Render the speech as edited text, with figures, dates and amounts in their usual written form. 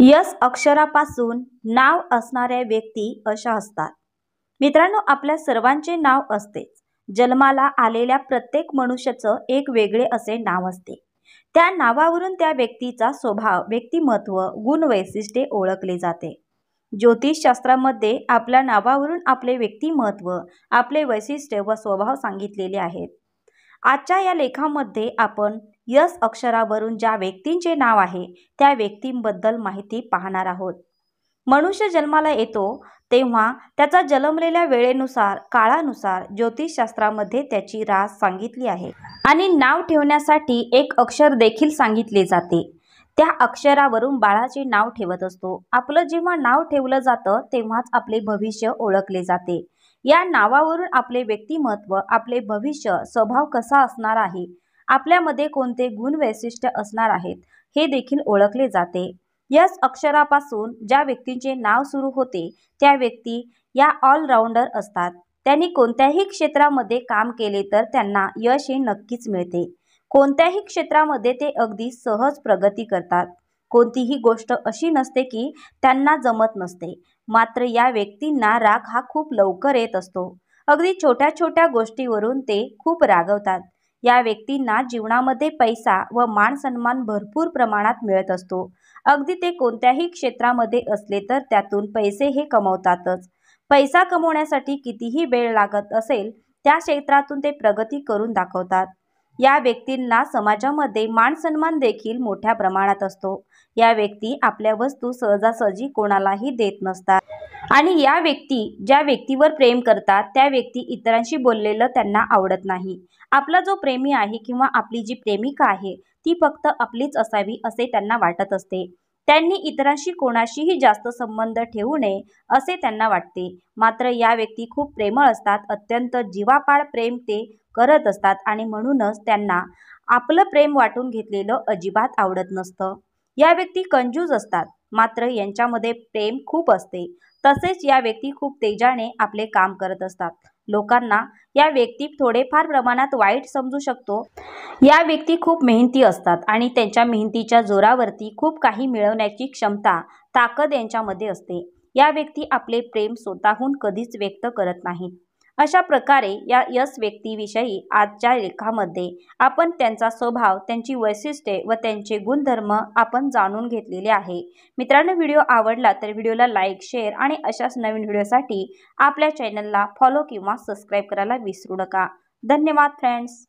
Yes अक्षरापासून नाव असणाऱ्या व्यक्ती अशा असतात। मित्रांनो, आपल्या सर्वांचे नाव असतेच। जन्माला आलेल्या प्रत्येक मनुष्याचं एक वेगळे असे नाव असते। त्या नावावरून त्या व्यक्तीचा स्वभाव, व्यक्तिमत्व, गुण, वैशिष्ट्ये ओळखले जाते। ज्योतिषशास्त्रामध्ये आपल्या नावावरून आपले व्यक्तिमत्व, आपले वैशिष्ट्य व स्वभाव सांगितलेले आहेत। आजच्या या लेखामध्ये आपण यस अक्षरावरून ज्या व्यक्तींचे नाव आहे त्या व्यक्तींबद्दल माहिती पाहणार आहोत। मनुष्य जन्माला येतो तेव्हा त्याचा जन्मलेल्या वेळेनुसार, काळानुसार ज्योतिषशास्त्रामध्ये त्याची रास सांगितली आहे आणि नाव ठेवण्यासाठी एक अक्षर देखील सांगितले जाते। त्या अक्षरावरून बाळाचे नाव ठेवत असतो। आपलं जेव्हा नाव ठेवलं जातं तेव्हाच आपले भविष्य ओळखले जाते। या नावावरून आपले व्यक्तिमत्व, आपले भविष्य, स्वभाव कसा असणार आहे, आपल्यामध्ये कोणते गुण, वैशिष्ट्य असणार आहेत हे देखील ओळखले जाते। यस अक्षरापासून ज्या व्यक्तींचे नाव सुरू होते त्या व्यक्ती या ऑलराऊंडर असतात। त्यांनी कोणत्याही क्षेत्रामध्ये काम केले तर त्यांना यश हे नक्कीच मिळते। कोणत्याही क्षेत्रामध्ये ते अगदी सहज प्रगती करतात। कोणतीही गोष्ट अशी नसते की त्यांना जमत नसते। मात्र या व्यक्तींना राग हा खूप लवकर येत असतो। अगदी छोट्या छोट्या गोष्टीवरून ते खूप रागवतात। या व्यक्तींना जीवनामध्ये पैसा व मान सन्मान भरपूर प्रमाणात मिळत असतो। अगदी ते कोणत्याही क्षेत्रामध्ये असले तर त्यातून पैसे हे कमवतातच। पैसा कमवण्यासाठी कितीही वेळ लागत असेल त्या क्षेत्रातून ते प्रगती करून दाखवतात। या व्यक्तींना समाजामध्ये मान सन्मान देखील मोठ्या प्रमाणात असतो। या व्यक्ती आपल्या वस्तू सहजासहजी कोणालाही देत नसतात आणि या व्यक्ती ज्या व्यक्तीवर प्रेम करतात त्या व्यक्ती इतरांशी बोललेलं त्यांना आवडत नाही। आपला जो प्रेमी आहे किंवा आपली जी प्रेमिका आहे ती फक्त आपलीच असावी असे त्यांना वाटत असते। त्यांनी इतरांशी कोणाशीही जास्त संबंध ठेवू नये असे त्यांना वाटते। मात्र या व्यक्ती खूप प्रेमळ असतात, अत्यंत जीवापाड प्रेम ते करत असतात आणि म्हणूनच त्यांना आपलं प्रेम वाटून घेतलेलं अजिबात आवडत नसतं। या व्यक्ती कंजूस असतात, मात्र यांच्यामध्ये प्रेम खूप असते। तसेच या व्यक्ती खूप तेजाने आपले काम करत असतात। लोकांना या व्यक्ती थोडेफार प्रमाणात वाईट समजू शकतो। या व्यक्ती खूप मेहनती असतात आणि त्यांच्या मेहनतीच्या जोरावरती खूप काही मिळवण्याची क्षमता, ताकद यांच्यामध्ये असते। या व्यक्ती आपले प्रेम स्वतःहून कधीच व्यक्त करत नाहीत। अशा प्रकारे या यस व्यक्तीविषयी आजच्या लेखामध्ये आपण त्यांचा स्वभाव, त्यांची वैशिष्ट्ये व त्यांचे गुणधर्म आपण जाणून घेतलेले आहे। मित्रांनो, व्हिडिओ आवडला तर व्हिडिओला लाईक, शेअर आणि अशाच नवीन व्हिडिओसाठी आपल्या चॅनलला फॉलो किंवा सबस्क्राईब करायला विसरू नका। धन्यवाद फ्रेंड्स।